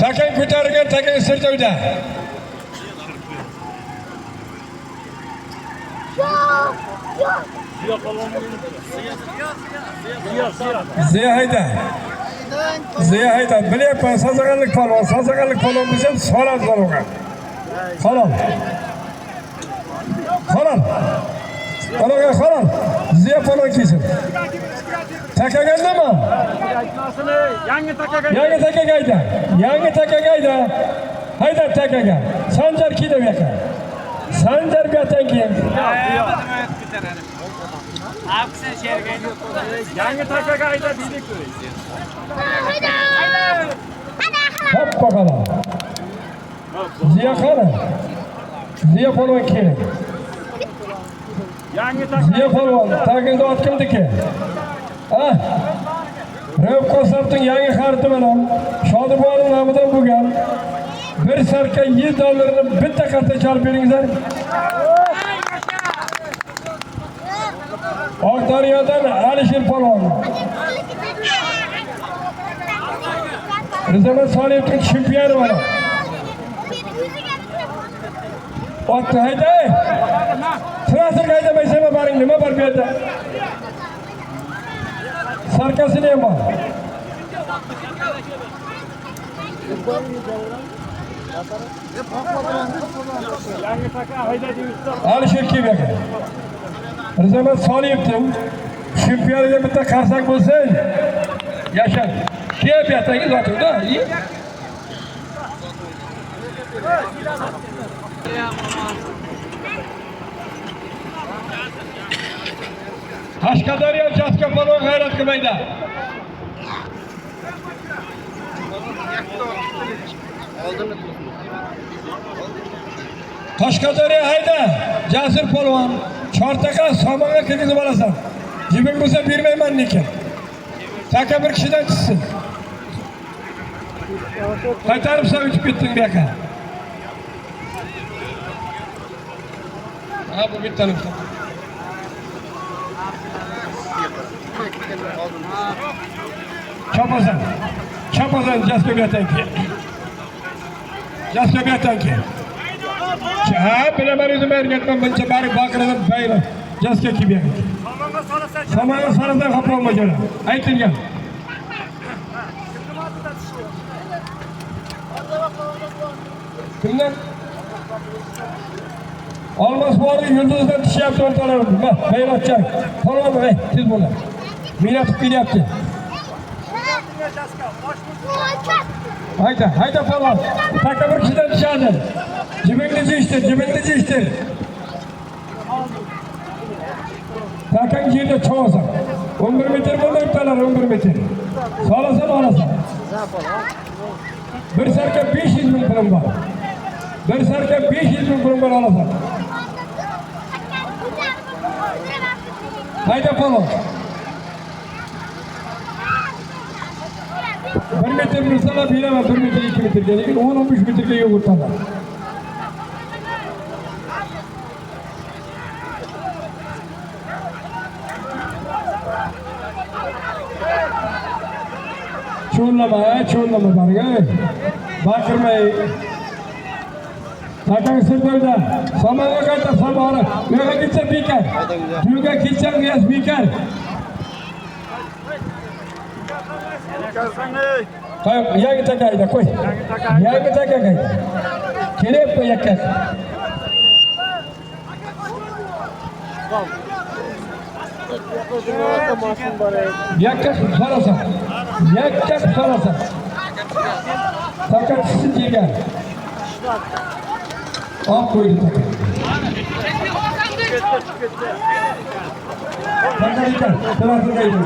Takang ko'tarilgan, takang sirtuvda. Ziya hayda. Ziya hayda. Bilyapman, sazag'anlik polvon. Sazag'anlik polvon bo'lsa ham solad polvonga. Halol. Halol. Polvonga halol. Ziya polvon kelsin. Takaga nima? Yangi takaga. Yangi takaga hayda. Yangi takaga hayda. Hayda takaga. Sanjar keldi bu yoqqa. Sanjar bu yoqdan keyin. Aksen şergen. Yangi takaga hayda deylik ko'raysiz. Hop bakalım. Ziya qani? Ziya polvon keling. Yangi takaga. Ziya polvon, tagingda ot kimniki? Ha? Revkosovning yangi xariti bilan Shodibonning nomidan bo'lgan bir sarka $7 bitta qarta chalib beringizlar. Oqdaryodan Alisher polvon. Rizamat Soliyevning chempioni mana. Otni hayda. Trasirga haydamaysanmi baring, nima bor bu yerda? Sarkasini ham bor. Alisher kelgan. Rizamat Soliyevning chempioniga bitta qarsak bo'lsa, yashar. Keyfiyatingiz otildi. Qashqadaryo Jaska polvon g'ayrat qilmaydi. Qashqadaryo hayda, Jasur polvon, Chortaqa somonga kirgizib olasan. Jibing bo'lsa bermayman lekin. Taka bir kishidan chiqsin. Qaytarib sen o'tib ketding bu yoqqa. Ha, bu bitta nuqta. Chapasan. Chapasan Jaskobiyatdan keyin. Jaskobiyatdan keyin. Ha, bilaman o'zim ergatman buncha bari baqirib bayram. Jaska kelgan. Samoga saradan qopolmagan. Aytilgan. Kimdan? Olmos bori yulduzdan tishyapti o'rtalarida. Bak, bayroqcha. Polvon, tez bo'lar. Minatib kelyapti. Hayda, hayda polvon. Taka bir kishidan tushadi. Jibingni jishtir. Takang yerda cho'g'asan. 11 metr bo'lmayaptilar, 11 metr. Solasan, olasan. Bir sarka 500 ming pulum bor. Bir sarka 500 ming pulum bor olasan. Hayda polvon. 1 metr bo'lsalar beraman, 1 metr 2 metrga, lekin 10-15 metrga yo'q o'tadi. Cho'llama barga. Baqirmay. Takang sirtuvda. Samoga qayta samora. Bu yerga ketsa bekar. Yo'lga ketsa niyaz bekar. Qo'y, yangi takayda qo'y. Yangi takayda. Kelib yakka. Yakka so'rasan. Yakka so'rasan. Takat sizin kelgan. Oq qo'ydi takat. Takat, tarafga qaydi.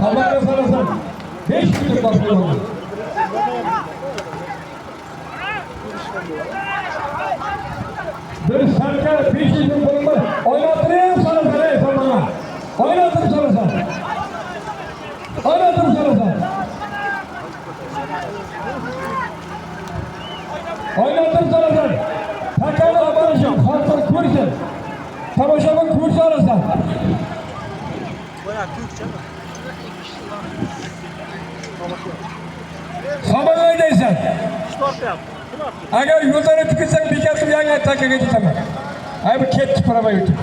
Samoga so'rasan. 5 minut vaqt. Bir sarka 500 ming pulum bor. Oynatib so'rasan, samoga. Oynatib so'rasan. Oynatib so'rasan. Takani amalishim, xalqlar ko'rsin. tomoshabin kursi olasan. Somon haydaysan. Agar yo'ldan o'tib ketsang, bekatib yangi takaga ketaman. Ay bu ketdi prava o'tib.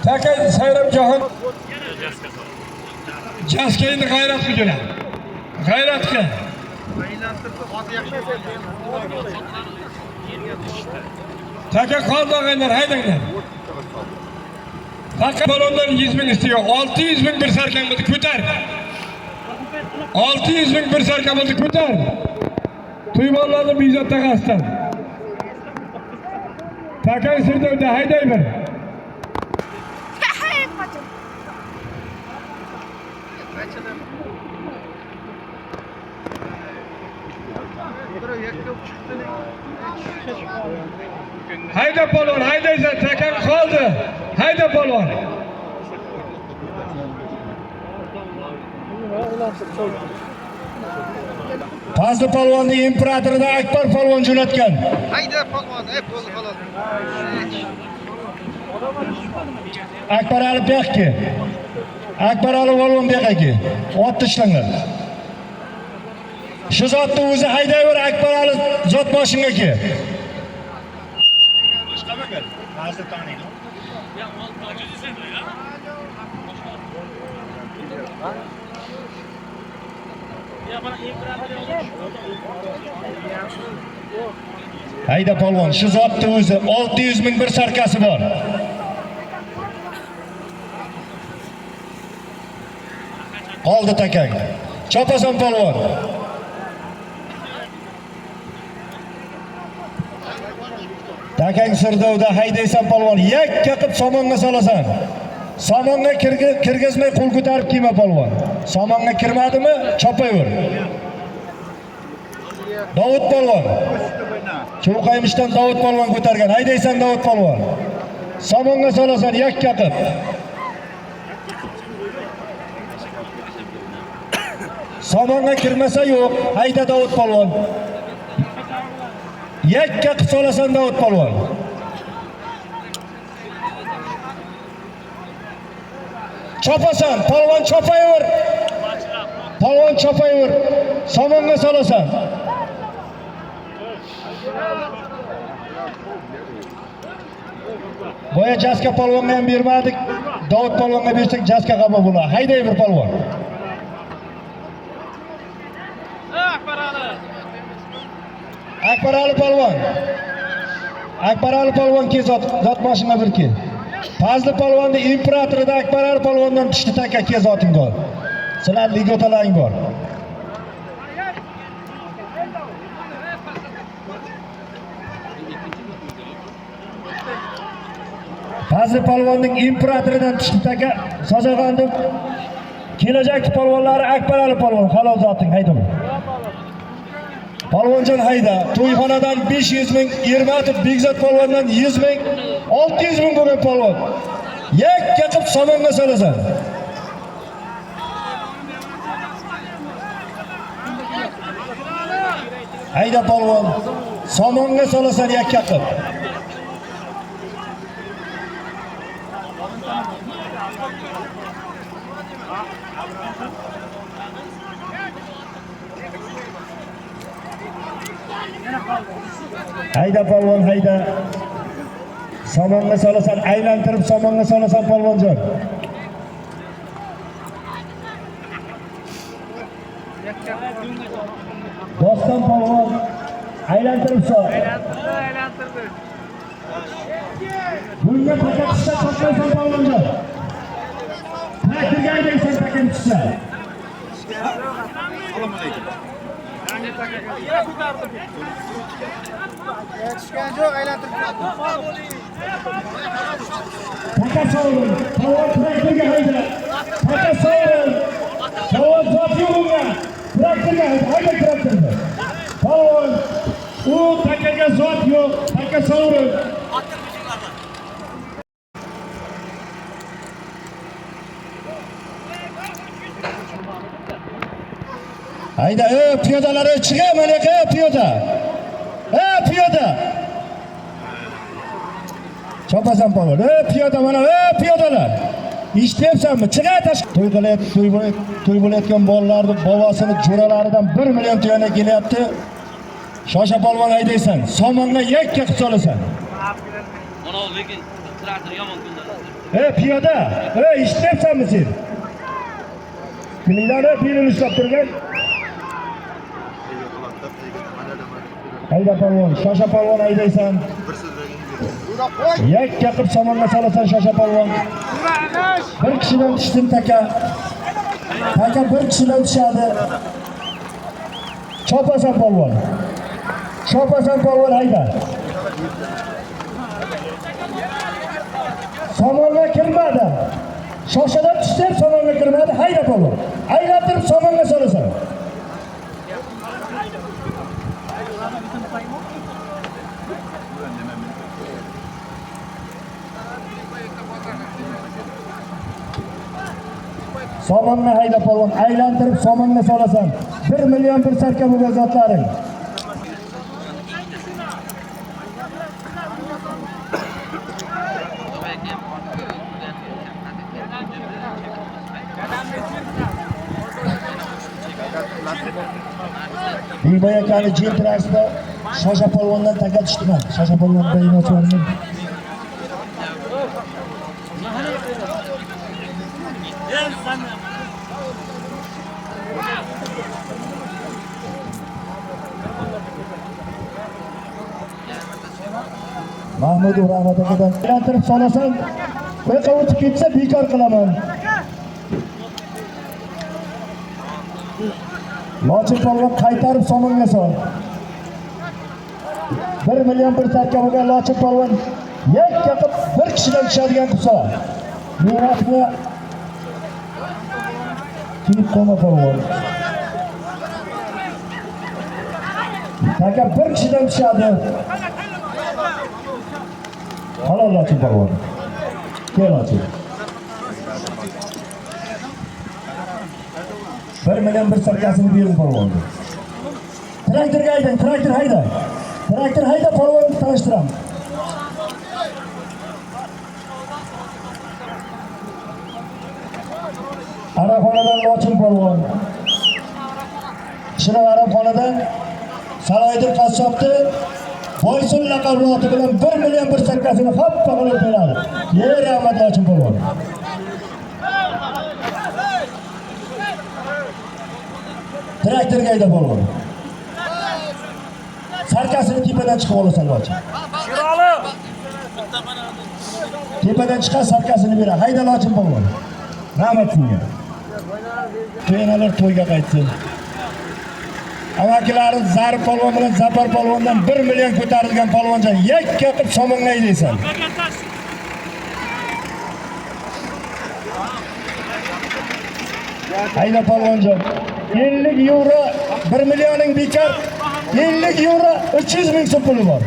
Taka Sayram Jahon. Jaska endi g'ayratga jo'nadi. G'ayratga. Taka qoldog'inglar, haydanglar. Taka balondan 100 ming istiyor. 600 ming bir sarkan bo'ldi, ko'tar. 600 ming bir sarkan bo'ldi, ko'tar. Tuymonlarni bizot taqasdan. Taka Sirdovda hayday bir. Hayda polvon, haydaysan, takan qoldi. Hayda polvon. Fazli polvonni imperatorida Akbar polvon jo'natgan. Hayda polvon, bo'ldi xolos. Akbar Ali Bekki. Akbar Ali polvon Bekki. Ot tashlangan. Shu zotni o'zi haydayver, Akbar Ali zot moshinga ke. Hozir taniydi. Hayda polvon, shu zotni o'zi 600 ming bir sarkasi bor. Qoldi takang. Chopasan polvon. Takang Sirdovda haydaysan polvon. Yakka qilib somonga solasan. Somonga kirgizmay qo'l ko'tarib kiyma polvon. Somonga kirmadimi? Chopaver. Davud polvon. Cho'qaymishdan Davud polvon ko'targan. Haydaysan Davud polvon. Somonga solasan yakka qilib. Somonga kirmasa yo'q. Hayda Davud polvon. Yakka qilib solasan Davud polvon. Chopasan, polvon chopaver. Polvon chopaver. Somonga solasan. Boya Jaska polvonga ham bermadik. Davud polvonga bersak Jaska qabul bo'ladi. Hayday bir polvon. Akbar Ali polvon. Akbar Ali polvon ke zot mashina bir ke. Fazli polvonni imperatorida Akbar Ali polvondan tushdi taka ke zoting bor. Sizlar ligotalaring bor. Fazli polvonning imperatoridan tushdi taka Sozag'onning kelajak polvonlari Akbar Ali polvon halol zoting haydam. Polvonjon hayda, to'yxonadan 500 ming, Ermatov Bekzod polvondan 100 ming, 600 ming bo'lgan polvon. Yakka qilib somonga solasan. Hayda polvon, somonga solasan yakka qilib. Hayda polvon, hayda. Somonga solasan, aylantirib somonga solasan polvonjon. Doston polvon, aylantirib sol. Aylantirdi. Bunga pakatishda to'playsan polvonjon. Traktorga haydaysan pakatishda. Assalomu alaykum. Yetishgan jo'q, aylantirib. Pakasovun, polvon traktorga hayda. Pakasovun, polvon zot yo'lga. Traktorga hayda traktorga. Polvon, u takaga zot yo'q, pakasovun. Hayda, piyodalari chiqing mana yoqqa, piyoda. Piyoda. Chopasan polvon. Piyoda mana, piyodalar. Eshityapsanmi? Chiqay to'y bo'layotgan bolalarning bobosini jo'ralaridan 1 million to'yana kelyapti. Shosha polvon haydaysan, somonga yakka qilib solasan. Mana lekin traktor yomon kundalar. Piyoda, eshityapsanmi sen? Kuninglarni belini ushlab turgan. Hayda polvon, shosha polvon haydaysan. Yakka qilib somonga solasan shosha polvon. Bir kishidan tushsin taka. Taka bir kishidan tushadi. Chopasan polvon. Chopasan polvon hayda. Somonga kirmadi. Shoshadan tushsa somonga kirmadi. Hayda polvon. Aylantirib somonga solasan. Somonga hayda polvon, aylantirib somonga solasan. 1 million bir sarka bo'lgan zotlaring. Bilboy akani jentrasida shosha polvondan taka tushdiman. Shosha polvon bayonotlarni Mahmud Rahmat akadan aylantirib solasan, qo'yqa o'tib ketsa bekor qilaman. Lochin polvon qaytarib somonga sol. 1 million bir sarka bo'lgan Lochin polvon yakka qilib bir kishidan tushadigan qilsa. Bu vaqtda Filip Qoma polvon. Taka bir kishidan tushadi. Halol Lochin polvon. Kel Lochin. 1 million bir sarkasini bering polvonga. Traktorga haydang, traktor hayda. Traktor hayda polvonni tanishtiramiz. Araxonadan Lochin polvon. Shino araxonadan Saloyiddin qassobni Boysun laqabli oti bilan 1 million bir sarkasini hoppa qilib beradi. Rahmat Lochin polvon. Traktorga hayda polvon. Sarkasini tepadan chiqib olasan Lochin. Tepadan chiqar sarkasini beradi. Hayda Lochin polvon. Rahmat sizga. To'ynalar to'yga qaytsin. Amakilarim Zarif polvon bilan Zapar polvondan 1 million ko'tarilgan polvonjon yakka qilib somonga haydaysan. Hayda polvonjon. 50 euro 1 millioning bekor. 50 euro 300 ming so'm puli bor.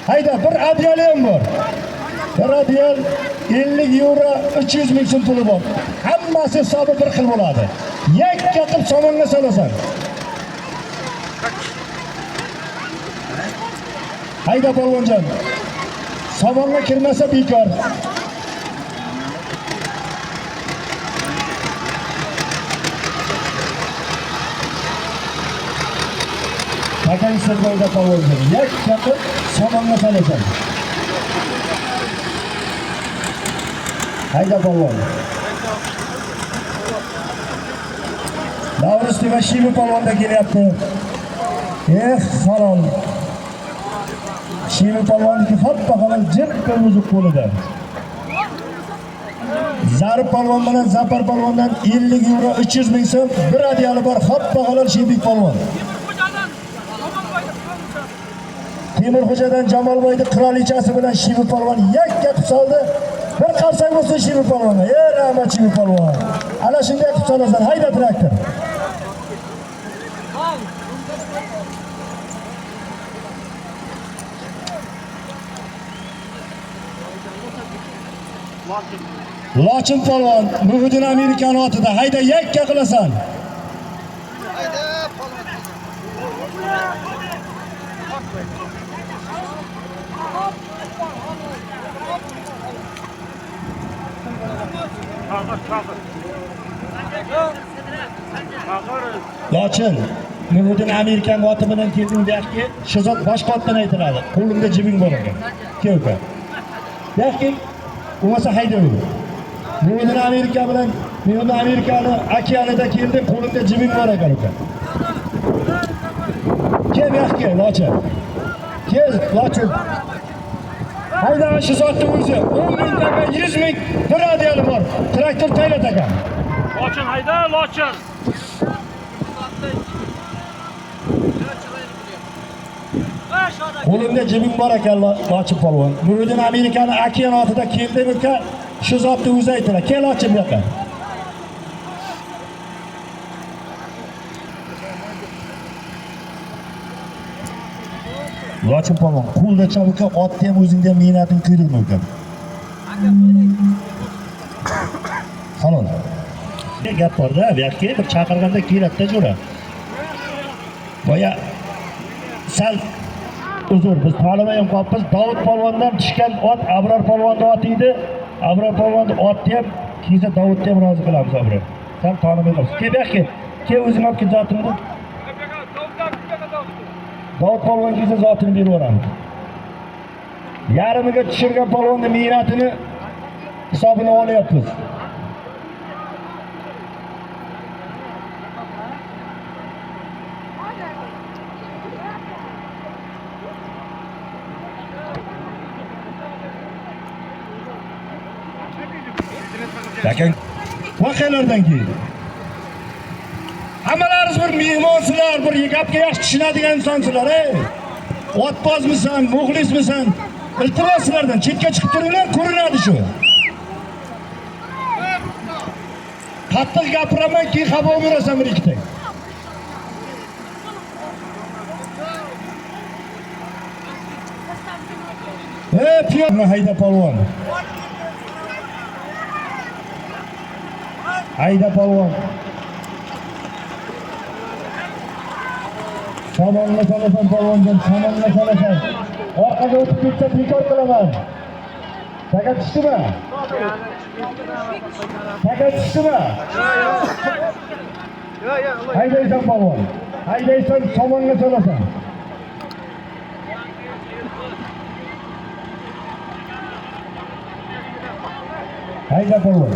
Hayda bir adyali ham bor. Bir adyal 50 euro 300 ming so'm puli bor. Hammasi hisobi bir xil bo'ladi. Yakka qilib somonga solasan. Hayda polvonjon. Somonga kirmasa bekor. Takan sirboyda polvonjon. Yakka qilib somonga solasan. Hayda polvon. Lavrus Tivashivi polvonda kelyapti. Salom. Shivi polvonniki hoppa halol jippa muzuq qo'lida. Zarif polvon bilan Zapar polvondan 50 euro 300 ming so'm bir adyali bor hoppa halol Shibik polvon. Temurxo'jadan Jamolboyni qirolichasi bilan Shivi polvon yakka qilib soldi. Bir qarsak bo'lsin Shivi polvonga. Rahmat Shivi polvon. Ana shunday qilib solasan. Hayda traktor. Lochin polvon Muhiddin Amerikan otida hayda yakka qilasan. Hayda. Lochin, Nuriddin Amerikan oti bilan keldim deyapti. Shu zot boshqa otdan aytiladi. Qo'limda jibing bor ekan. Kelka. Deyapti, bo'lmasa haydayver. Nuriddin Amerika bilan, Nuriddin Amerikani okeanida keldim, qo'limda jibing bor ekan uka. Kel yaxki, Lochin. Kel, Lochin. Hayda shu zotni o'zi 10 ming taka, 100 ming bir adiyali bor. Traktor taylat ekan. Lochin hayda, Lochin. Qo'limda jibing bor ekan Lochin polvon. Nuriddin Amerikani okean otida keldi uka. Shu zotni o'zi aytdilar. Kel Lochin bu yoqqa. Lochin polvon, qo'lda chabuka otni ham o'zingda mehnatini ko'rdingmi uka? Halol. Gap borda, bu yoqqa bir chaqirganda keladi-da jo'ra. Boya sal uzr, biz tanimay ham qolibmiz. Davud polvondan tushgan ot Abror polvonning oti edi. Abror polvonning otni ham kelsa Davudni ham rozi qilamiz Abror. Sal tanimay qolibsiz. Kel yoqqa. Kel o'zing olib ket zotingni. Davud polvon kelsa zotini berib yuboramiz. Yarimiga tushirgan polvonning mehnatini hisobini olyapmiz. Lekin voqealardan keyin hammalaringiz bir mehmonsizlar, bir gapga yaxshi tushunadigan insonsizlar, ey. Otbozmisan, muxlismisan? Iltimos sizlardan chetga chiqib turinglar, ko'rinadi shu. Qattiq gapiraman, keyin xafa bo'lasan bir ikkita. Piyonni hayda polvon. Hayda polvon. Samonga solasan polvonjon, samonga solasan. Orqaga o'tib ketsa bekor qilaman. Taka tushdimi? Taka tushdimi? Haydaysan polvon. Haydaysan, samonga solasan. Hayda polvon.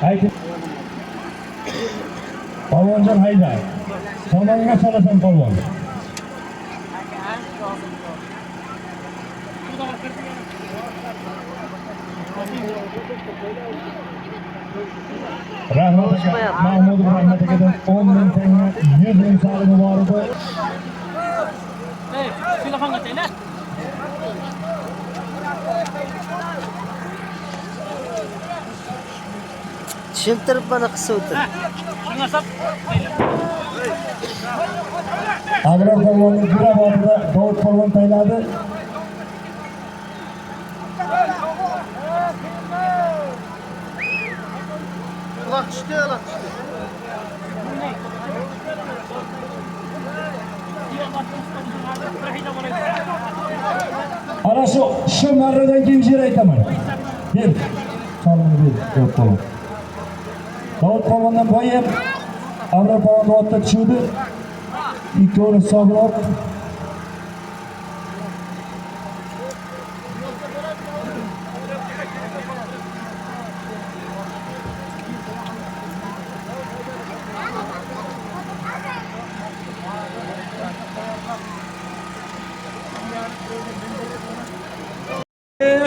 Haydi. Polvonjon hayda. Samonga solasan polvon. Rahmat aka, Mahmud Rahmat akadan 10 ming tanga, 100 ming salimi bor edi. Telefonga tayla. Tushuntirib bana qilsa o'tir. Shunga sap. Abror polvonning jura borida Davud polvon tayladi. Uloq tushdi, uloq tushdi. Ana shu marradan keyin yer aytaman. Ber. Salomni ber, Davud polvon. Davud polvondan boyib Abror polvonni otda tushdi. Ikkovi hisoblab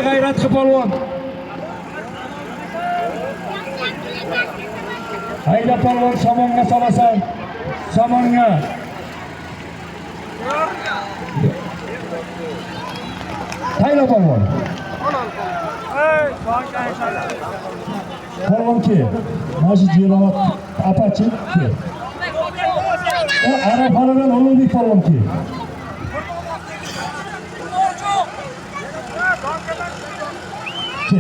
g'ayratli polvon. Hayda polvon, samonga solasan. Samonga. Qayla polvon. Polvon ki. Maşı Cilavat Apache ki. Arap haladan Ulug'bek polvon ki. Ki.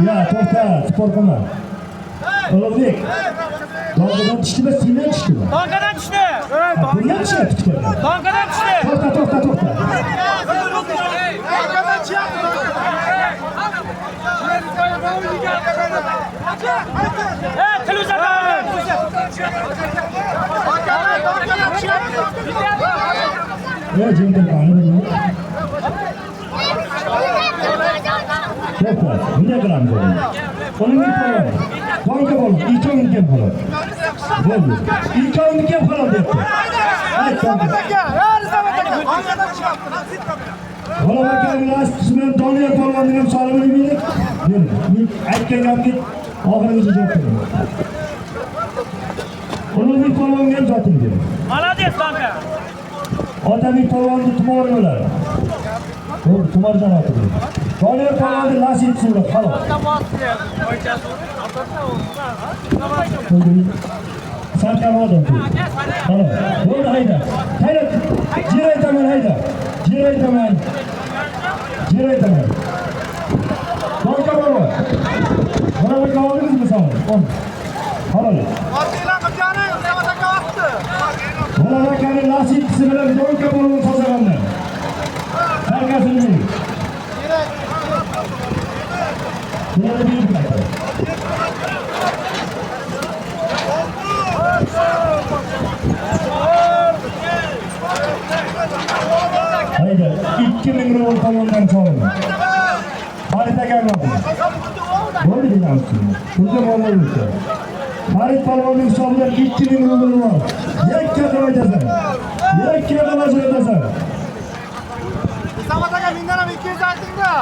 Ya to'xta, spor qilma. Ulug'bek. Donkadan tushdimi, sendan tushdimi? Donkadan tushdi. Bundan tushdimi? Donkadan tushdi. To'xta. Til uzatalım. Ya jengil qani. To'xta, bunday qilamiz. Ulug'bek polvon. Donka polvon, ikkovniki ham polvon. Bo'ldi. Ikkovniki ham polvon debdi. G'alaba qismen Doniyor polvonning ham solimini berib, men aytgan gapni oxirigacha javob beraman. Ulug'bek polvonga ham zoting berdim. Молодец, Donka. Otabek polvonni tumori bo'ladi. To'g'ri, tumor janobi. Doniyor polvonni nasib surat, xolos. Sarkam odam ku. Xolos. Bo'ldi, hayda. Hayda. Jiraytaman, hayda. Jiraytaman. Donka polvon. G'alaba qildingizmi sen? Xolos. G'alabani nasibisi bilan Donka polvon sozag'anlar. Sarkasini bering. Yana bir qayta. Hayda, 2000 rubl polvondan so'radim. Farid aka oldi. Bo'ldi deyapsiz. Bunga bo'lmaydi. Farid polvonning hisobidan 2000 rubl bor. Yakka qilajazsan. Samat aka mendan ham 200 ayting-da.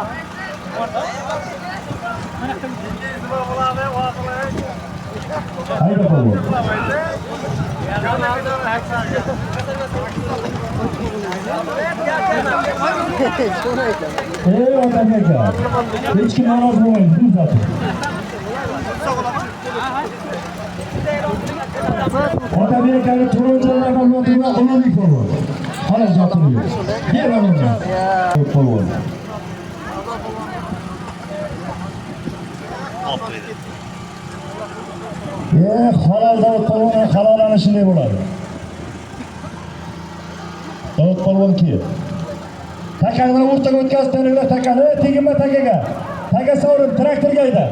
Hayda polvon. Otabek aka. Hech kim norozi bo'lmaydi, bu zot. Otabek akaning turunchilardan o'tgan Ulug'bek polvon. Xolos zotim yo'q. Beraman. Polvon. Halol Davud polvon halolani shunday bo'ladi. Davud polvon ki. Takani o'rtaga o'tkazib takani, teginma takaga. Taka sovrin traktorga hayda.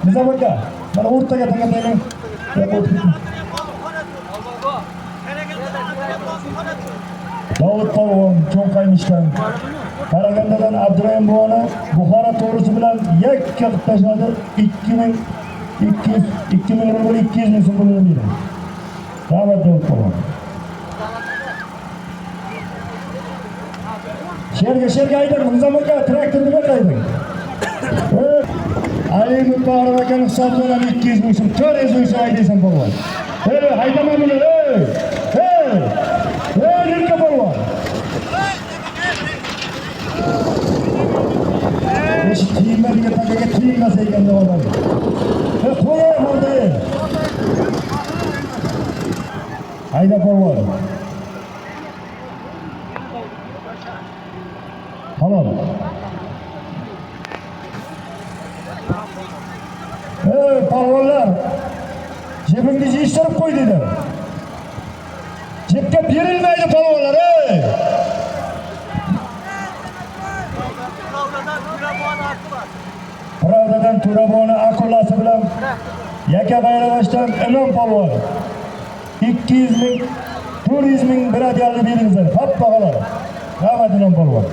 Nizam aka, mana o'rtaga taka taylang. Davud polvon cho'nqaymishdan Qaragandadan Abdurahim buvani Buxoro to'g'risi bilan yakka qilib tashladi. 2000 rubl 200 ming so'm bo'ladi. Rahmat Davud polvon. Sherga ayting, Nizam aka traktorni beraylik. Ali Mutohir akaning hisobidan 200 ming so'm, 400 ming so'm aytaysan polvon. Haydama buni, Nilka polvon. Esh tiyinmadiga takaga tiyinmasa ekan deb odam. Qo'ya bo'ldi. Hayda polvon. Halol. Polvonlar. Jebingizni yishtirib qo'y dedim. Jebga berilmaydi polvonlar, Pravdadan Turaboni aqullasi bilan Yaka Bayramashdan Ilon polvon 200 ming, 400 ming biradiyalni beringizlar. Hoppa qolar. Rahmat Ilon polvon.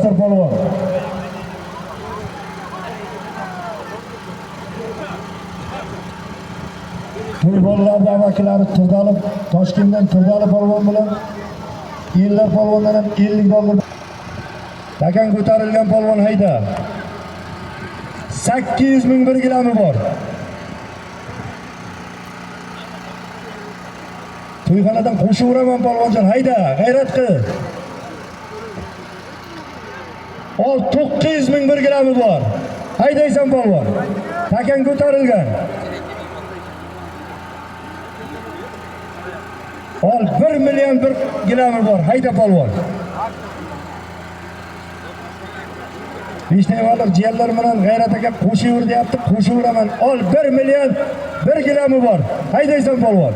Bostir polvon. To'y bolalarning vakillari Turdalib, Toshkentdan Turdalib polvon bilan Yillar polvondan ham 50 dollar takan ko'tarilgan polvon hayda. 800 ming 1 kilami bor. To'yxonadan qo'shib uraman polvonjon, hayda, g'ayrat qil. Ol 900 ming 1 kilami bor. Haydaysan polvon. Takan ko'tarilgan. Ol 1 million 1 kilami bor. Hayda polvon. Vishnevalar jiyanlar bilan g'ayrat aka qo'shib ur deyapti, qo'shib uraman. Ol 1 million 1 kilami bor. Haydaysan polvon.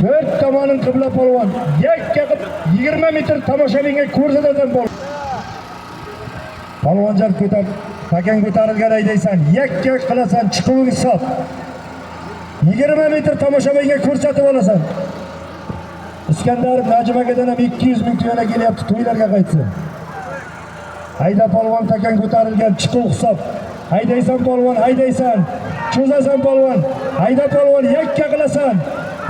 To'rt tomonin qibla polvon. Yakka qilib 20 metr tomoshabinga ko'rsatasan polvon. Polvonjon ko'tar, takan ko'tarilgan haydaysan. Yakka qilasan, chiquving hisob. 20 metr tomoshabinga ko'rsatib olasan. Iskandarov Najim akadan ham 200 ming to'yona kelyapti, to'ylarga qaytsin. Hayda polvon, takan ko'tarilgan, chiquv hisob. Haydaysan polvon, haydaysan. Cho'zasan polvon. Hayda polvon, yakka qilasan.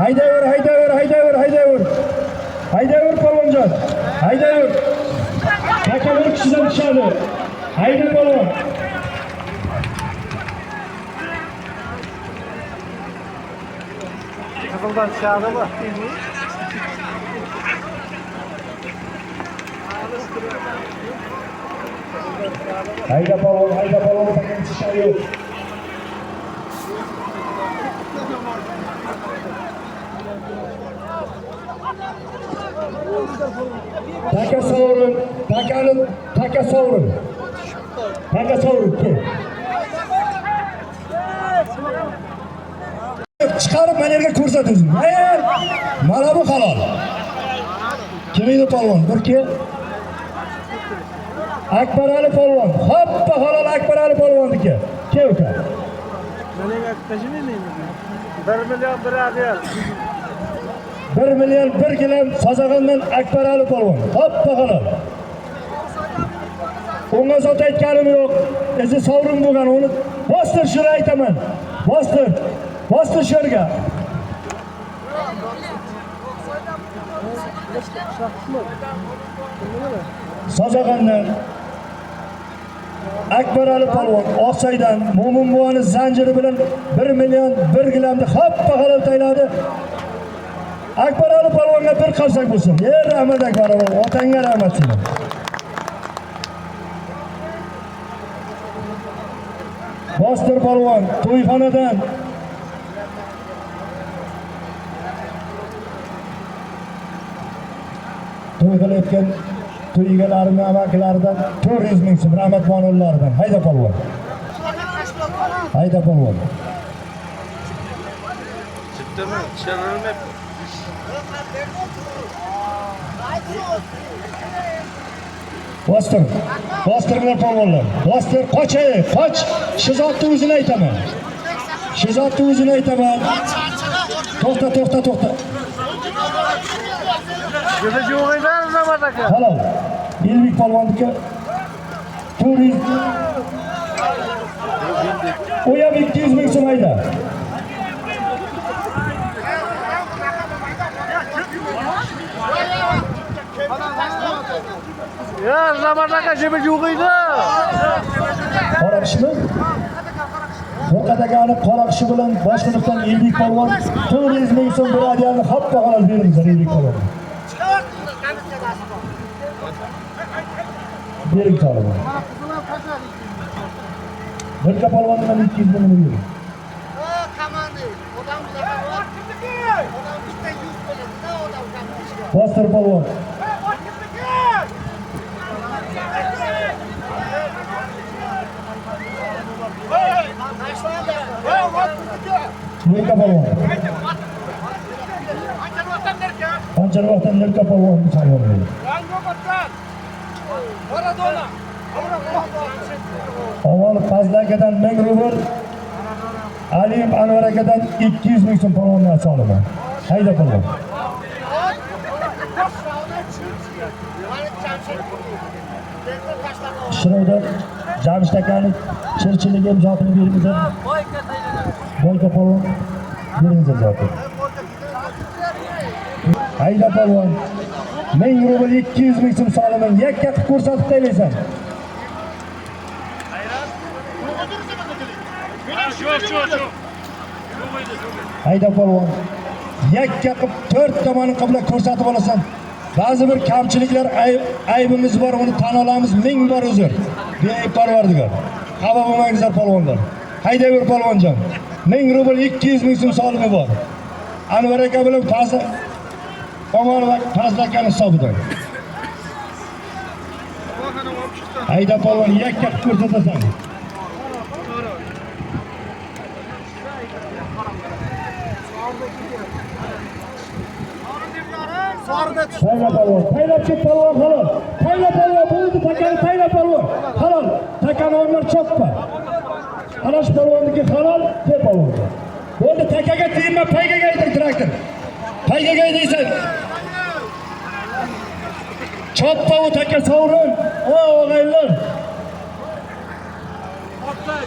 Haydayver, haydayver, haydayver, haydayver. Haydayver polvonjon. Haydayver. Takan bir kishidan tushadi. Hayda polvon. Qizildan tushadimi? Hayda polvon, takan tushadi yo'q. Taka sovrin, taka sovrin. Taka sovrin, kel. Chiqarib mana yerga ko'rsat o'zing. Hayır, mana bu halol. Kim edi polvon? Bir kel. Akbar Ali polvon. Hoppa halol Akbar Ali polvonniki. Kel uka. Mening aktajini neymi? 1 million 1 adiyal. 1 million 1 kilam Sazag'ondan Akbar Ali polvon. Hoppa halol. Unga zot aytganim yo'q. O'zi sovrin bo'lgan, uni bostir shuni aytaman. Bostir. Bostir shu yerga. Sazag'ondan Akbar Ali polvon Oqsaydan Mo'min buvani zanjiri bilan 1 million 1 kilamni hoppa halol tayladi. Akbar Ali polvonga bir qalsak bo'lsin. Rahmat Akbar Ali, otangga rahmat sizlar. Bostir polvon to'yxonadan to'y qilayotgan to'y egalarining amakilaridan 400 ming so'm rahmat monollaridan. Hayda polvon. Hayda polvon. Chiqdimi? Chiqarilmayapti. Bostir. Bostirlar polvonlar. Bostir qo'chay, qoch. Shu zotni o'zini aytaman. Shu zotni o'zini aytaman. To'xta. Juda yo'g'ingdan Rahmat aka. Halol. Elbek polvonniki 400. O ham 200 ming so'm hayda. Ya Rahmat aka juda yo'g'ingda. Qaraqishmi? To'qadagani qaraqshi bilan boshliqdan Elbek polvon 400 ming so'm bir adiyalni hoppa halol beringlar Elbek polvon. Bering tolibon. Bir kapolvondan 200 ming bering. Bostir polvon. Nilka polvon. Qancha vaqtdan Nilka polvonni chaqirdi. Avval Fazlakadan 1000 rubl, Aliyev Anvar akadan 200 ming so'm polvondan soliman. Hayda polvon. Shirayda Jamshid akani chirchiliga imzosini beringizlar. Boyka polvon beringizlar zoti. Hayda polvon. 1000 rubl 200 ming so'm soliman. Yakka qilib ko'rsatib taylaysan. Hayda polvon. Yakka qilib 4 tomonni qiblab ko'rsatib olasan. Ba'zi bir kamchiliklar, aybimiz bor, uni tan olamiz. 1000 bor uzr. Beyik Parvardigor. Xafa bo'lmangizlar polvonlar. Haydaver polvonjon. 1000 rubl 200 ming so'm solimi bor. Anvar aka bilan Omar va Fazl akani hisobidan. Hayda polvon, yakka qilib ko'rsatasan. Tayla polvon, taylab ket polvon halol. Tayla polvon, bo'ldi takani tayla polvon. Halol. Takani o'rnar choppa. Anash polvonniki halol, te polvon. Bo'ldi takaga tegma, paygaga ayting traktor. Paygaga deysan. Choppa u taka sovrin. O o'g'aylar. Otday.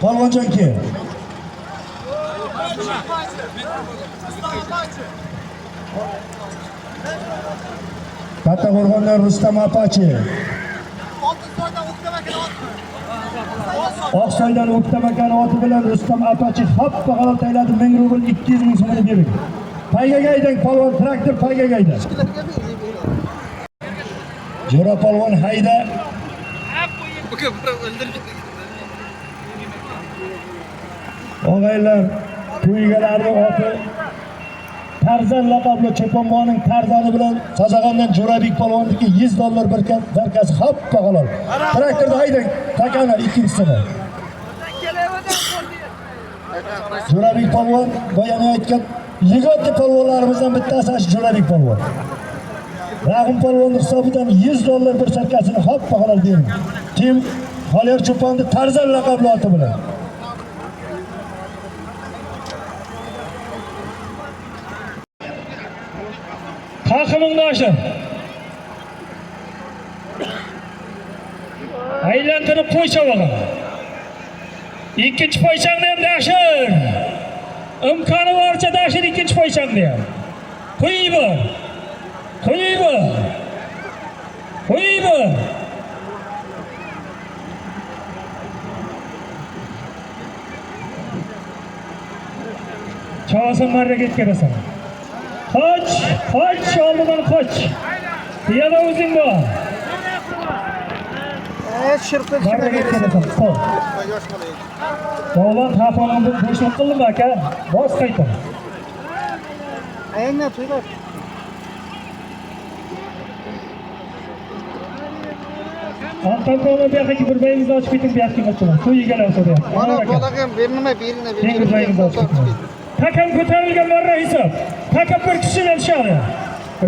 Polvonjon ki. Kattaqo'rg'ondan Rustam Apache. Oqsoydan O'ktam akani oti bilan Rustam Apache hoppa halol tayladi. 1000 rubl 200 ming so'mni bering. Paygaga aydang polvon, traktor paygaga aydang. Jo'ra polvon hayda. O'g'aylar, to'ygalarning oti Tarzan laqabli Cho'ponboning Tarzani bilan Sazag'ondan Jo'rabek polvonniki $100 barkasi hoppa halol. Traktorda haydang, takani ikkinchisini. Jo'rabek polvon boyani aytgan yig'otli polvonlarimizdan bittasi Jo'rabek polvon. Rahim polvonning hisobidan $100 bir sarkasini hoppa halol bering. Tim Xoliyor Cho'ponni Tarzan laqabli oti bilan. Taqimingdoshim. Aylantirib qo'y chavag'im. Ikkinchi poychangni ham dashir. Imkoni boricha dashir ikkinchi poychangni ham. Qo'yib. Chavasan marraga yetkazsan. Qoch, oldidan qoch. Yana o'zing bor. Shirqib Marraga yetkazsan. Davlat xafalanib bo'shliq qildimi aka? Bos qayta. Ayna to'ylar. Anqalqoni bu yoqqa bir bayingizni ochib keting, bu yoqqa qo'ying. To'y egalari so'rayapti. Mana bolagam bernima belini Bir bayingizni ochib keting. Takam ko'tarilgan marra hisob. Takam bir kishiga tushadi.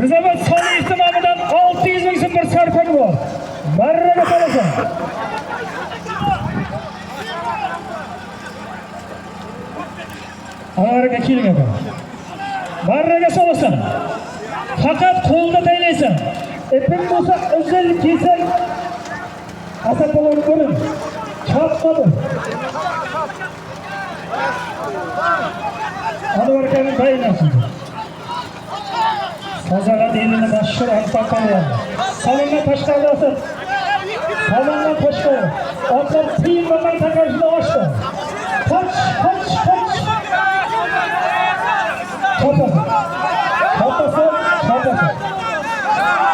Rizobat Soliyev nomidan 600 ming so'm bir sarfani bor. Marraga qolasan. Anvarga keling aka. Marraga solasan. Faqat qo'lda taylaysan. Epin bo'lsa o'zal kesang. Asapoloni ko'ring. Chopqadi. Anvar akaning taylasi. Sazag'on elini mashhur Anqalqon. Salondan tashqarida. Salondan tashqarida. Otlar tiyinmadan takashni ochdi. Qoch.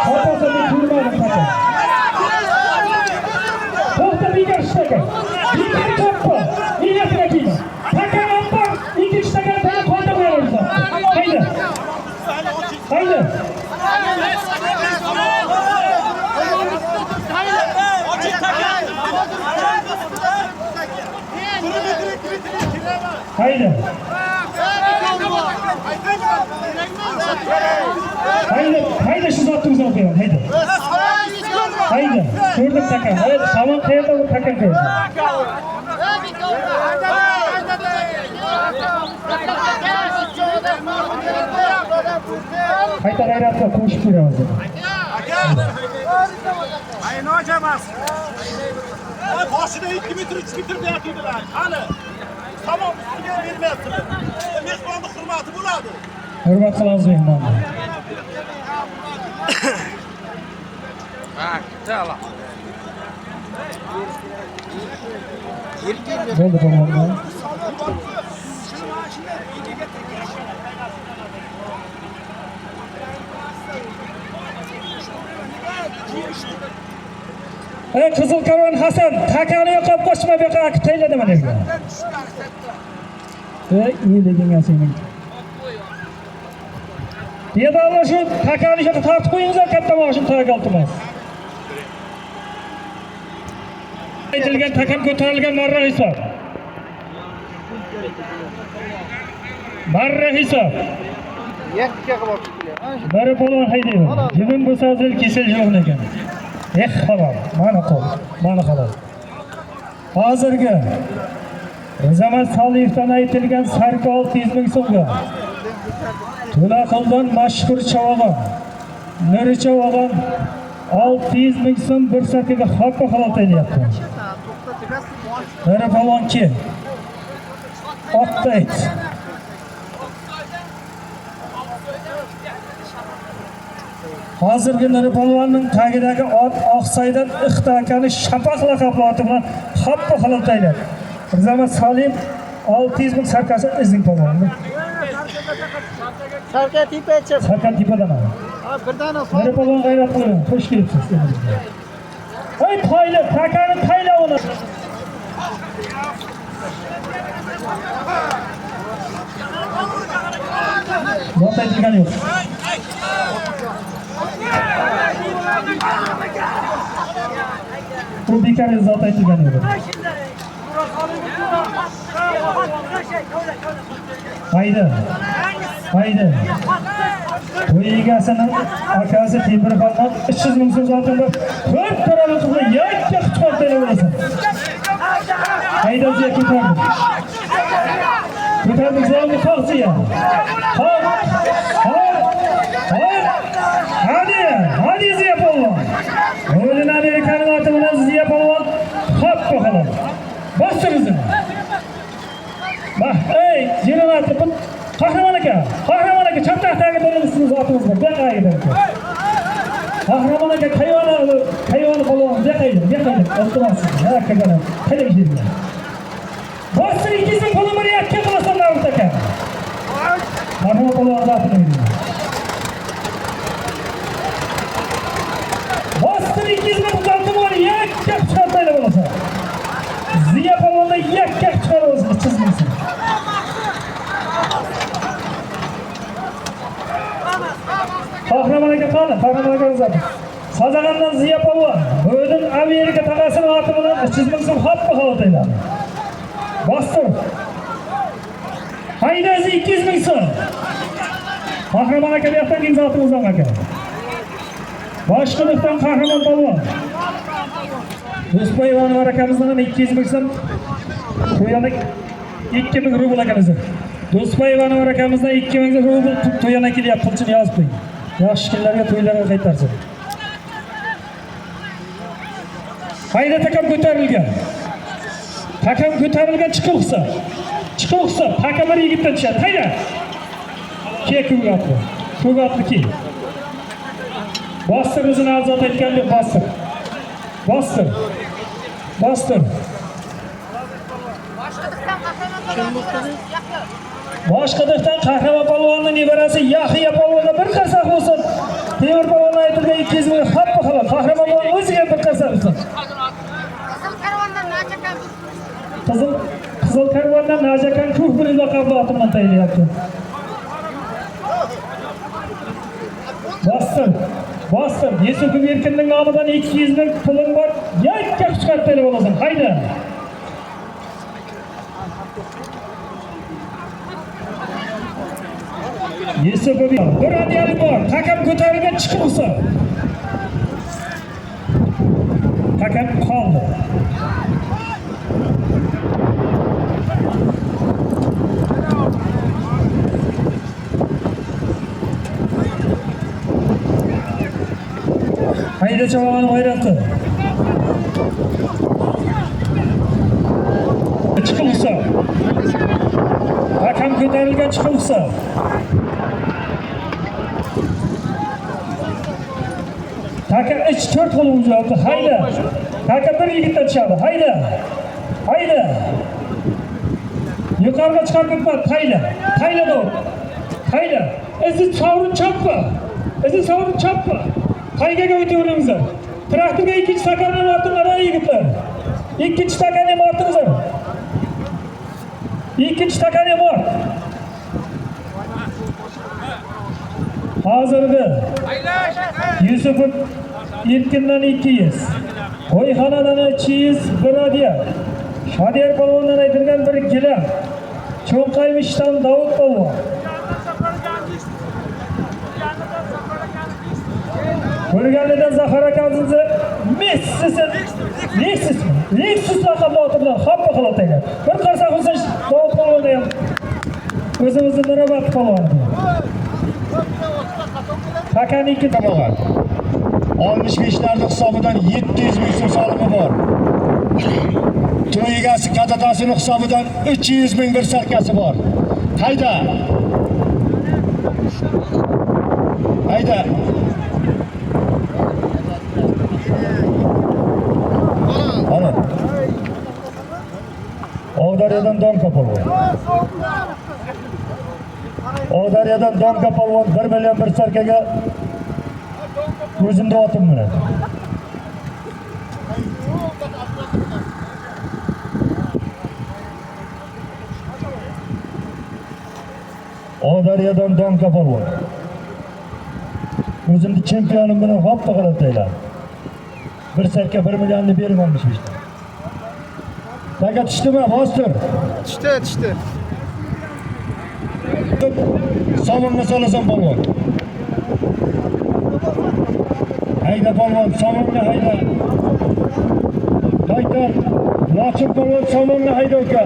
Kapasa bir turmayın takım. Tohta bir karşıdaki. Bir kapı. İlyasına giyme. Takım ampar. İkinci takım daha konta koyuyoruz. Haydi. Haydi şu zattığımızı okuyalım. Haydi. Şurada takım. Haydi. Şaman kayada bu takım koyuyoruz. Qayta g'ayratga qo'shib beramiz. Ayni ojamas. Boshida 2 metr 3 metr deyaptilar. Qani? Tamom, ustiga bermayaptilar. Mehmonning hurmati bo'ladi. Hurmat qilamiz mehmonni. Bo'ldi bo'lmadi. Qizil Karon Hasan, takani yoqib qo'shma bu yoqqa tayladimi nega? Iyiligingga sening. Yedallar shu takani yoqqa tortib qo'yingizlar, katta moshin tayoq oltimiz. Aytilgan takam ko'tarilgan marra hisob. Marra hisob. Yakka qilib chiqdi. Bari polvon haydaydi. Jibin bo'lsa zil kesel yo'q ekan. Halol, mana qo'l, mana halol. Hozirgi Azamat Soliyevdan aytilgan sarka 600 ming so'mga To'laquldan mashhur chavog'on, Nuri chavog'on 600 ming so'm bir sakiga haqqa halol taylayapti. Nuri polvonki Oqtayt. Hozirgi Nuri polvonning tagidagi ot Oqsaydan Ixtakani Shapaq laqabli oti bilan haqqa halol taylayapti. Azamat Soliyev 600 ming sarkasi izing polvonni. Sarka tepachi. Sarkan tepadan. Birdan Nuri polvon g'ayrat qilin, xush kelibsiz. Ey tayla, takani tayla uni. Zot aytilgani yo'q. Bu bekar zot aytilgani yo'q. Haydi. To'y egasini akasi Temurxondan 300 ming so'm oltinda ko'p qarorli qilib yakka chiqartaylar bo'lasan. Hayda o'ziga ko'tardi. Ko'tardi zalni qo'qsiya. Hadi Ziya polvon. O'yin Amerikaning oti bilan Ziya polvon hoppa halol. Bostirsin. Bah, ey, jinoyat qilib Qahramon aka, chaptaqdagi do'limizni zotimiz bor. Beqaydi. Qahramon aka kayvoni polvon beqaydi. O'tirasiz. Yakkadan. Televizorda. Bostir ikisi polvon yakka qilasan Davud aka. Qahramon polvon zotini. Bostir ikisi zotini bor yakka chiqartaylar bo'lsa. Ziya polvonda yakka chiqarasiz, chizmaysiz. Qahramon aka qani, Qahramon aka uzatdi. Sazag'andan Ziya polvon, bo'yin Amerika taqasini oti bilan 300 ming so'm hoppa havataylar. Bostir. Haydazi 200 ming so'm. Qahramon aka bu yoqdan imzotimizdan aka. Boshqilikdan Qahramon polvon. Do'stboy Ivonov akamizdan 200 ming so'm. To'yana 2000 rubl akamiz. Do'stboy Ivonov akamizdan 2000 rubl to'yana kelyapti, pulchini yozib qo'ying. Yaxshi kunlarga to'ylarga qaytarsin. Hayda takam ko'tarilgan. Chiqilsa. Takam bir yigitdan tushadi. Hayda. Ko'gatli ki. Bostir o'zini azot etganlik Bostir. Boshqilikdan Qahramon polvonning nevarasi Yaxya polvonga bir qarsak bo'lsin. Temur polvon aytilgan 200 ming hoppa halol. Qahramon polvon o'ziga bir qarsak bo'lsin. Qizil karvondan Najakan Kuh bir laqabli oti bilan tayyorlayapti. Bostir. Yusupov Erkinning nomidan 200 ming pulim bor. Yakka chiqartaylar bo'lasan. Hayda. Yusupov bir radiyalik bor. Takam ko'tarilgan chiqilsa. Takam qoldi. Haydi çabanın hayratı. Çıkılırsa. Hakam ko'tarilgan çıkılırsa. Taka iç 4 gol uzattı. Hayda. Taka bir yigitdan chiqadi. Hayda. Hayda. Yuqoriga chiqarib ketmadi. Hayda. Hayda da. Hayda. Izi sovrin choppa. Izi sovrin choppa. Qaygaga o'taveraringizlar. Traktorga ikkinchi stakanni ortinglar yigitlar. İkinci stakan ham ortingizlar. İkinci stakan ham or. Hozirda Yusupov Erkindan 200, Qo'yxonadan 200 Birodiyar, Shodiyar polvondan aytilgan bir gilam, Cho'nqaymishidan Davud polvon. Ko'rganida Zafar akamizni Lexus laqabli oti bilan hamma qilategan. Bir qarasa Husayn Davud polvonni ham o'zimizni Nurobod polvon. Hakan 2 Tamam. 65'lerde hisobidan 700 ming so'm solimi bor. To'y egasi katatasining hisobidan 300 ming bir sarkasi bor. Hayda. Hayda. Ana. Ovdaryadan Donka polvon. Ovdaryadan Donka polvon 1 million bir sarkaga o'zimda otim bilan. Ovdaryadan Donka polvon. O'zimni chempionim bilan hoppa qilib taylar. Bir sarka 1 millionni berib olmishmiz. Taka tushdimi? Bostir. Tushdi. Somonga solasan polvon. Hayda polvon, somonga hayda. Qaytar. Lochin polvon somonga hayda uka.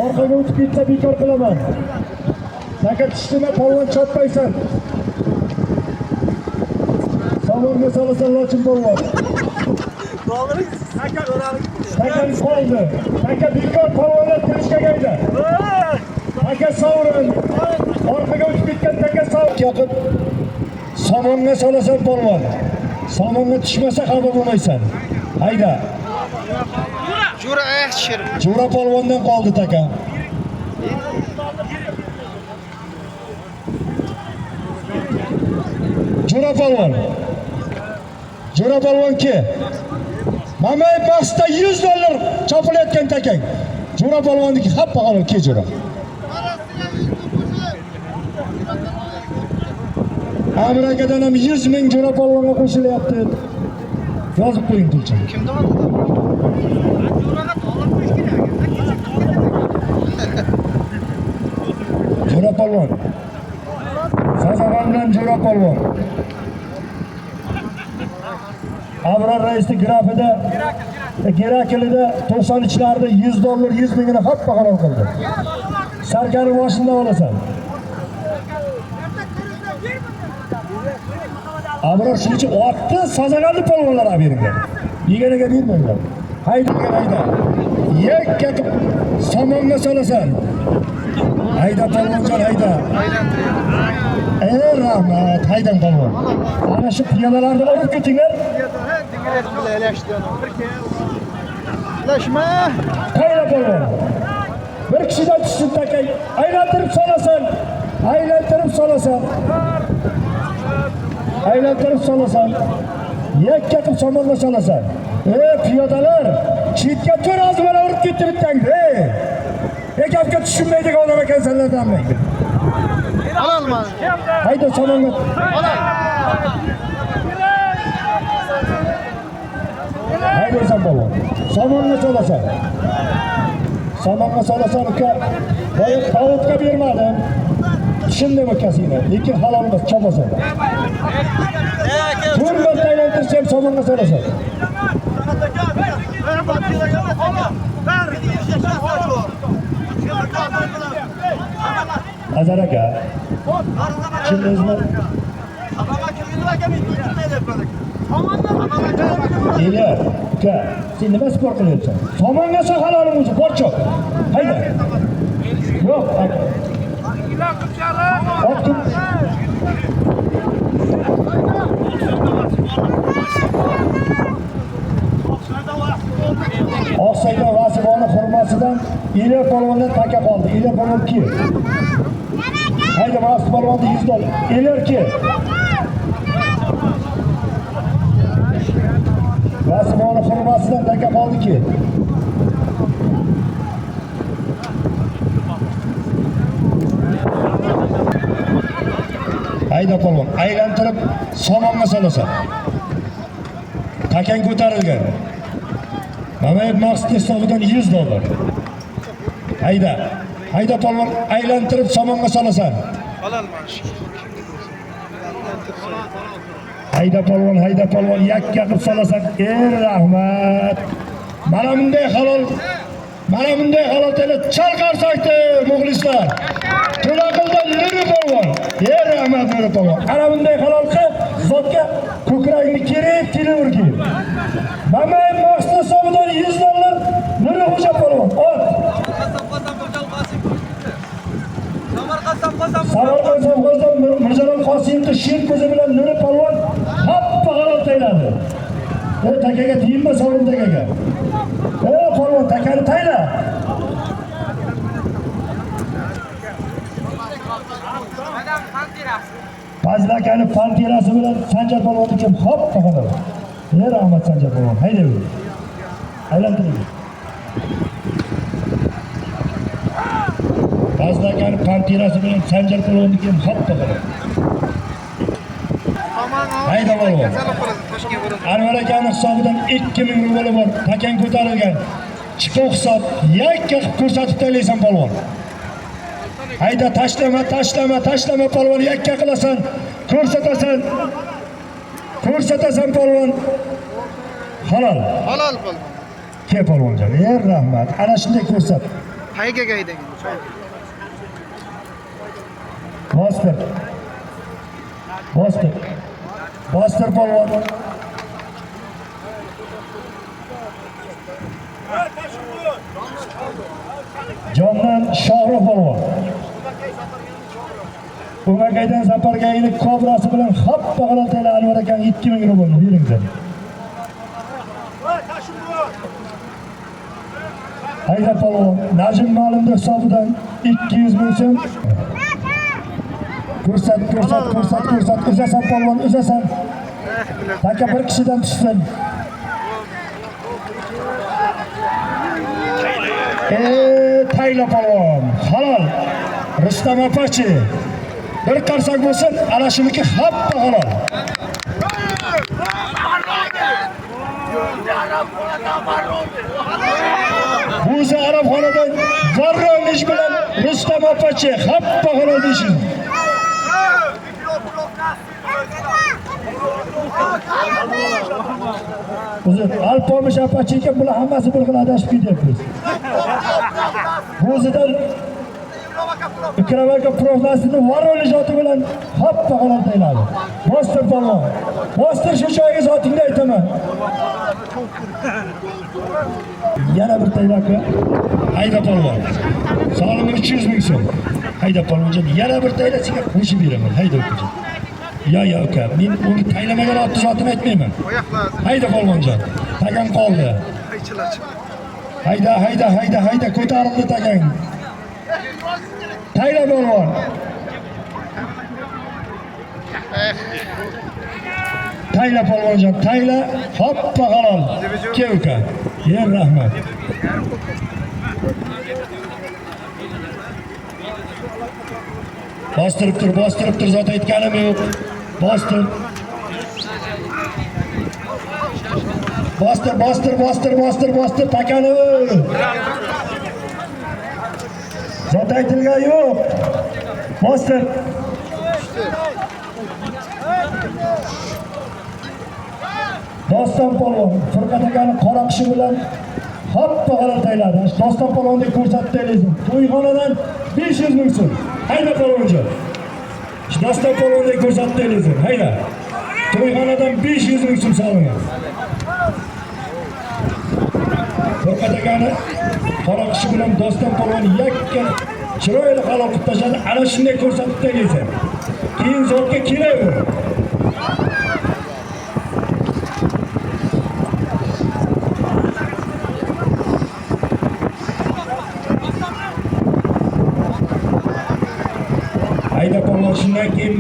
Orqaga o'tib ketsa bekor qilaman. Taka tushdimi polvon chopmaysan. Somonga solasan Lochin polvon. Taka qoldi. Taka bekor polvonlar kirishga qayda. Taka sovrin. Orqaga o'tib ketgan taka sovrin yoqib somonga solasan polvon. Somonga tushmasa xabar bo'lmaysan. Hayda. Jura polvondan qoldi taka. Jura polvon. Jura polvon ki. Mamay pasta $100 chopilayotgan takang. Jura polvonniki happa qolib ke Jura. Amir akadan ham 100 ming Jura polvonga qo'shilyapti. Yozib qo'ying tilchi. Kimda o'tadi? Jura polvon. Sazavandan Jura polvon. Abror raisning grafida Geraklida 93'lerde $100 100 mingini hoppa qaror qildi. Sarkani boshida olasan. Abror shuning uchun otni Sazaganli polvonlar olib beringlar. Yeganiga bermanglar. Hayda. Yakka somonga solasan. Hayda polvonjon hayda. Rahmat, haydan polvon. Ana shu piyodalarni olib ketinglar. Lashma. Hayda polvon. Bir kishidan tushsin takay. Aylantirib solasan. Yakka qilib somonga solasan. Piyodalar, chetga to'roz bilan urib ketdi bittangni. Gapga tushunmaydigan odam ekansanlardanmi? Ololmadi. Hayda somonga. Haydasan polvon. Somonga solasan uka. Boya Davudga bermadim. Tushundim ukasini. Lekin halol emas, chopasan. Turma aylantirib somonga solasan. Hazar aka. Kimizmi? Ila, uka, sen nima sport qilyapsan? Somonga halolim o'zi, borchoq. Hayda. Yo'q, aka. Otkum. Oqsaydon Vasiboni hurmasidan Ila polvondan taka qoldi. Ila polvon kim? Hayda, Vasib polvonni 100 dollar. Ila kim? Vasiboni hurmasidan taka qoldiki. Hayda polvon, aylantirib somonga solasan. Takang ko'tarilgan. Mamayib maqsad hisobidan 100 dollar. Hayda. Hayda polvon, aylantirib somonga solasan. Halol maash. Hayda polvon, yakka qilib solasan. Rahmat. Mana bunday halol tele chalqarsakdi muxlislar. To'laqildan nuri polvon. Rahmat nuri polvon. Ana bunday halolqa zotga ko'kragini kerak tilaverki. Mamayib maqsad hisobidan 100 dollar nuri xo'ja polvon. Ot. Samarqand Mirjalol Qosimovning sher ko'zi bilan nuri polvon hoppa halol tayladi. Takaga tiyinma sovrin takaga. Polvon takani tayla. Fazlakani panterasi bilan Sanjar polvonni kim hoppa halol. Rahmat Sanjar polvon. Hayda. Aylantiring. Fazlakani panterasi bilan Sanjar polvonni kim hoppa halol. Hayda polvon. Anvar akaning hisobidan 2000 rubl bor. Takang ko'tarilgan. Chiqo hisob yakka qilib ko'rsatib taylaysan polvon. Hayda tashlama polvon, yakka qilasan. Ko'rsatasan polvon. Halol. Halol polvon. Ke polvonjon, rahmat. Ana shunday ko'rsat. Qayga gaydagi. Bostir polvon. Jondan Shohrux polvon. Umakaydan Zapargayning kobrasi bilan hoppa halol tayla Anvar akaning 2000 rubl beringlar. Hayda polvon, Najim Ma'lumning hisobidan 200 ming so'm. Ko'rsat, uzasan polvon, uzasan. Taka bir kishidan tushsin. Tayla polvon, halol. Rustam opachi. Bir qarsak bo'lsin, ana shuniki hoppa halol. Buzi Arabxonadan varronlik bilan Rustam opachi hoppa halol deysiz. Uzr, Alpomish apachi ekan, bular hammasi bir xil adashib ketyapmiz. Buzidan Ikram aka proflastining varronlik zoti bilan hoppa halol tayladi. Bostir polvon. Bostir shu joyga zotingni aytaman. Yana bir taylaka. Hayda polvon. Solimni 300 ming so'm. Hayda polvonjon, yana bir taylasiga qo'shib beraman. Hayda uka. Ya uka, men uni taylamagan otni zotini aytmayman. Hayda polvonjon. Tagan qoldi. Hayda, ko'tarildi tagang. Tayla polvon. Tayla polvonjon, tayla hoppa halol. Ke uka. Rahmat. Bostirib tur, zot aytganim yo'q. Bostir takani. Zot aytilgan yo'q. Bostir. Doston polvon Furqat akaning qora qishi bilan hoppa halol tayladi. Doston polvondek ko'rsatib taylaysiz. To'yxonadan 500 ming so'm. Hayda polvonchi. Dastlab polvondek ko'rsatdi elizim. Hayda. To'yxonadan 500 ming so'm solingan. Furqat akani qaroqishi bilan Doston polvon yakka chiroyli halol qilib tashladi. Ana shunday ko'rsatib elizim. Keyin zotga kelaver. Hayda polvon, shundan keyin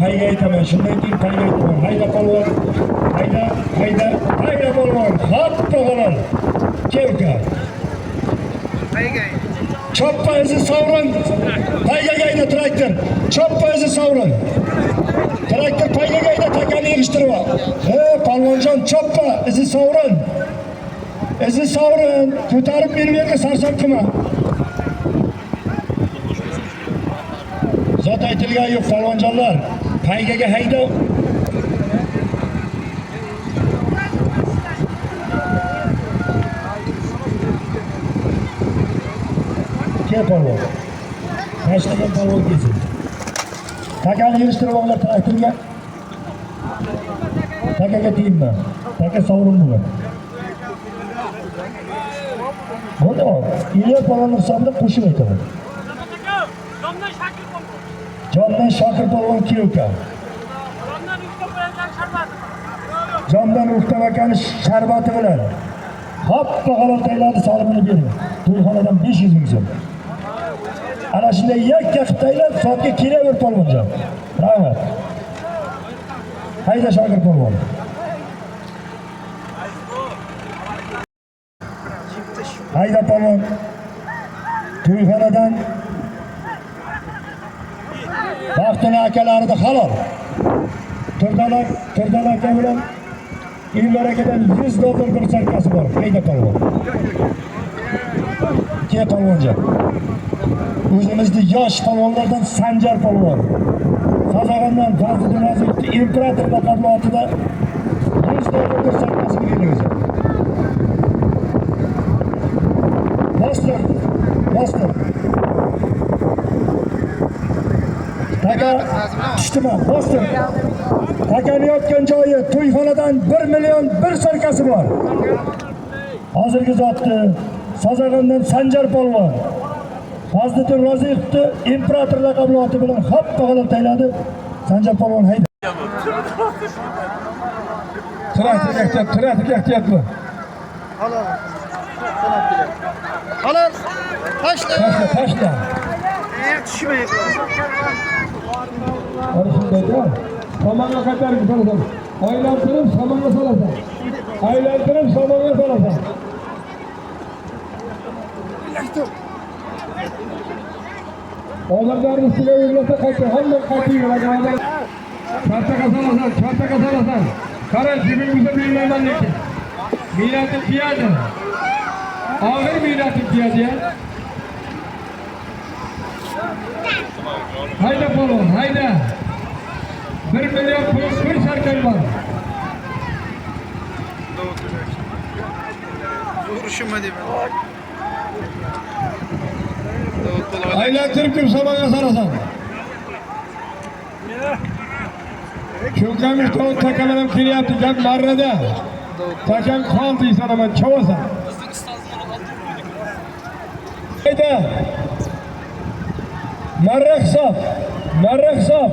qayga aytaman, shundan keyin qayga aytaman. Hayda polvon, hayda polvon, hatto g'alal. Kelka. Qayga. Choppa izi sovrin. Qayga ayda traktor. Choppa izi sovrin. Traktor qayga ayda takani yig'ishtirib ol. Polvonjon, choppa izi sovrin. Izi sovrin. Ko'tarib meni bu yerga sarson qilma. Zot aytilgan yo'q polvonjonlar. Qaygaga hayda. Kel polvon. Tashlagan polvon kelsin. Takani yig'ishtirib olinglar traktorga. Takaga tegma. Taka sovrin bo'ladi. Bo'ldi. Ilyo polvon hisobida qo'shib aytaman. Jondan Shokir polvon Kiyoka. Jondan Uktam akani sharbati bilan hoppa g'alon tayladi solimini berdi. To'yxonadan 500 ming so'm. Ana shunday yakka qilib taylab soatga kelaver polvonjon. Rahmat. Hayda Shokir polvon. Hayda polvon. To'yxonadan Baxtini akalarida halol. Turdan aka bilan Illar akadan $100 bir sarkasi bor. Hayda polvon. Ke polvonjon. O'zimizning yosh polvonlardan Sanjar polvon. Qozog'istondan Fazliddin Azimovning imperator laqabi ostida $100 bir sarkasi berdi. Bostir. Taka tushdimi? Bostir. Takani yotgan joyi to'yxonadan 1 million bir sarkasi bor. Hozirgi zotni Qozog'istondan Sanjar polvon. Fazliddin Rozimovni imperator laqabi oti bilan hoppa g'alab tayladi. Sanjar polvon hayda. Trafik ehtiyot bu. Halol. Tashla. Tushmaydi. Ana shundayda somonga qaytarib solasan. Aylantirib somonga solasan. Odamlarni ustiga yo'llasa qayta, hamma qaytayveradi. Chartaga solasan. Qara, jibingizda bilmayman lekin. Miynatim kiyadi. Og'ir miynatim kiyadi ya. Hayda polvon, hayda. 1 million pul bir sarkal bor. Uğraşma diyeyim. Aylantirib kim somonga solasan. Cho'kamiz to'g'ri takalarım kelyapti, gap marrada. Takam qoldi sanaman, chavasan. Hayda. Marra hisob.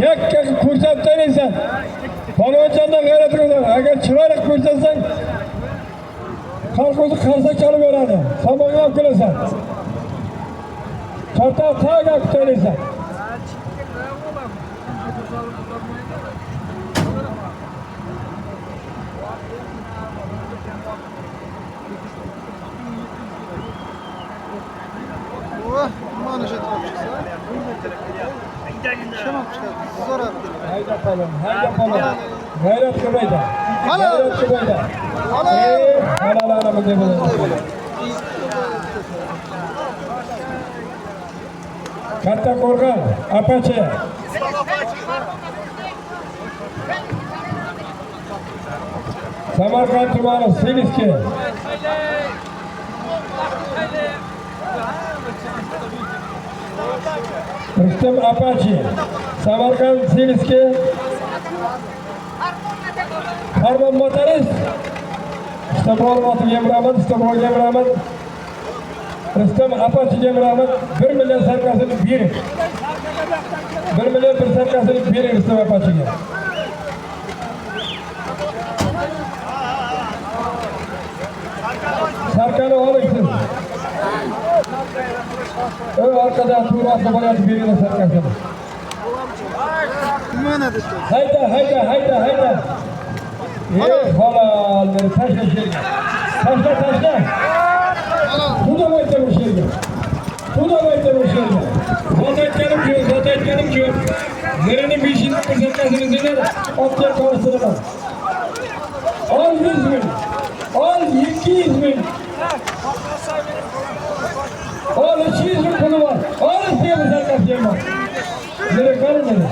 Yakka ko'rsatdingsan. Polvonjondan g'ayrat qilsan. Agar chiroyli ko'rsatsang, xalq o'zi qarsak chalib beradi. Somonga olib kelasan. Charta taga kutaysan. Mana şu tarafçısı. Şamam çıkar. Zor abi. Hayda polvon. G'ayrat qilmaydi. Halol. Halol deb Katta Qo'rg'on, Apache. Samarqand tumani, Seliski. Rustam Apache, Samarkand Siliski, Harman Motorist, İstanbul Motorga beraman, İstanbulga beraman. Rustam Apache'ga beraman 1 million sarkasini bering. 1 million bir sarkasini bering Rustam Apache'ga. Sarkanı oling siz. Arkada turası boyatib bering sarkasini. Mana dedi. Hayda. Halal beni taşla şerge. Taşla. Tuda bayta bu şerge. Zat etkenim ki. Nerenin bir işini kırsatkasını ziler, atya karşısına bak. Al 100 bin. Al 200 bin. Al 200 bin konu var. Al istiye bu sarkasıya bak. Nere kalın nere?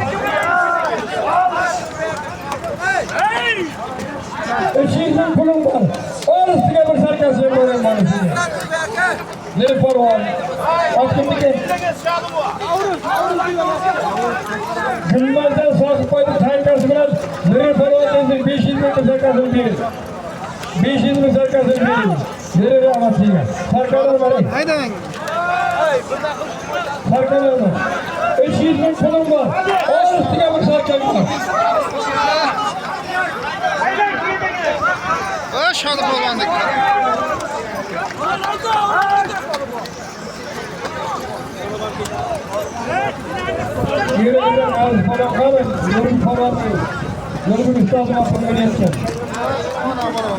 200 bin kulum var. Al istiye bir sarkasıya bak. Nere para var? Aklımda gel. Gülmezden sakıp koydu tankası biraz. Nere para var denizin 500 bin sarkasını verin. 500 bin sarkasını verin. Nere rahmetiyle. Sarkalar var. Haydi lan. Sarkalar var. 300 bin kulum var. Al istiye bir sarkasıya bak. Aşağıda dolandık. Yüreğinden az para kalın. Yorum falan değil. Yorumun üstadım hakkında öğretken.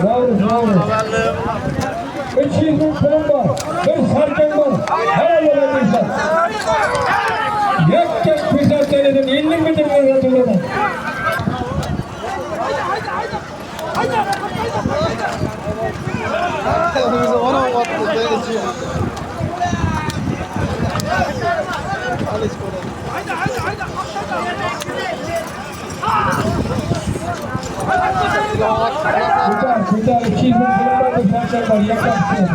Bravo. 300 bin kulum var. Bir sarkan var. Helal olan insan. Yok güzel söyledin. 50 midir ben hatırladım. Bize ona battı. Dayıcı. Aliş kola. Güzel. 200 bin kulum var. Bir sarkan var. Yakarsın.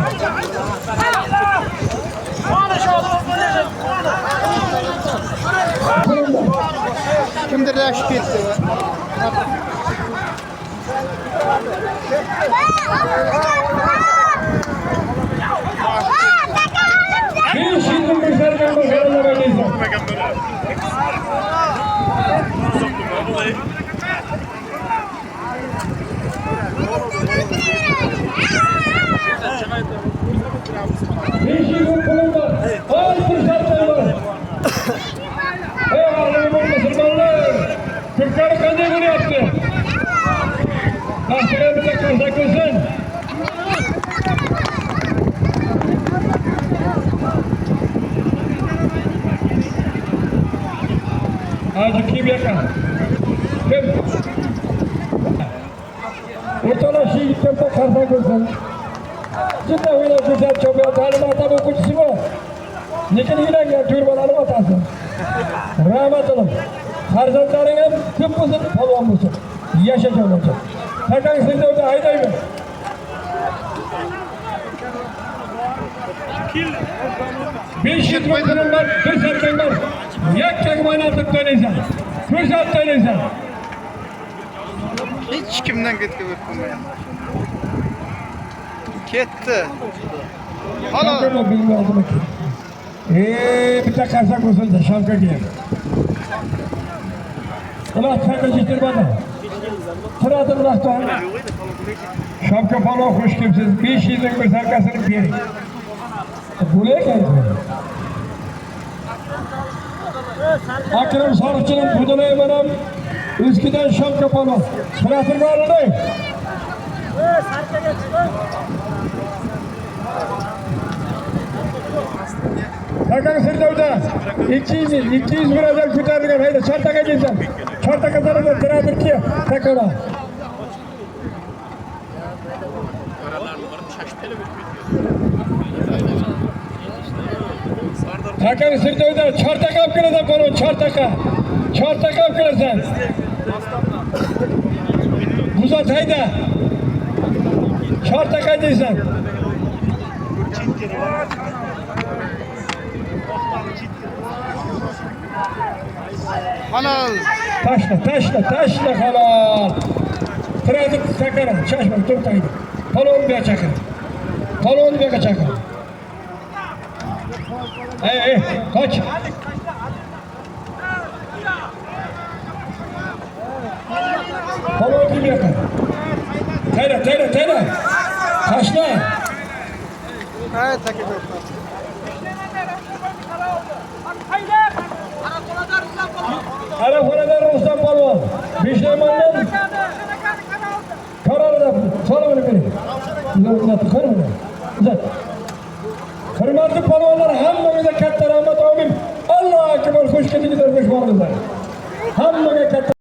Kimdir yaş gitti? Bir şimdi bir sarkan var. Helal olan insan. Beşi gün kulum var. Al bir sarkan var. Ey Allah'ım Müslümanlar. Türkler kandı bunu yaptı. Hastalar bize kazak olsun. Hacı kim yakar? Kim? Ortalar şey gittim de kazak olsun. Cidden öyle güzel çocuğa talimatlar okucusu var. Niçin yine gel türbalarım atarsın? Rahmet olun. Farzandların hem tüm mısın, polvan mısın? Yaşayacak olacak. Takan sen de orada haydayım. Beş yüz bakımın var, bir sarkan var. Yak çakmağını atıp döneysen. Fırsat döneysen. Hiç kimden gitti bakmıyor. Gitti. Hala. Şapka bilmiyorum ki. Bir de kazak olsun da şapka giyelim. Ulan çakı getir bana. Sıradı bıraktı. Şapka falan hoş kimsiz. 500 bin bir sarkasını verin. Buraya geldi. Akrem Sarıçı'nın buduna emanem. Üsküden şapka falan. Sıratın var mı ne? Takan Sırdav'da 200 liradan kurtardılar. Haydi çartaka gelsen. Çartaka zararda sıradır ki takana. Takan Sırdav'da çartaka apkıradan bana çartaka. Çartaka apkıradan. Uzat haydi. Çartaka değilsen. Halal. Taşla halal. Trazik sakaran, çeşme turtaydı. Palon bir çakır. Palon bir çakır. Kaç. Palon bir yakın. Tele. Taşla. Evet, takip et. Arakonadan Ruslan Palvan. Bişlemandan kararı da. Sonra bunu verin. Bunlar tıkar mı?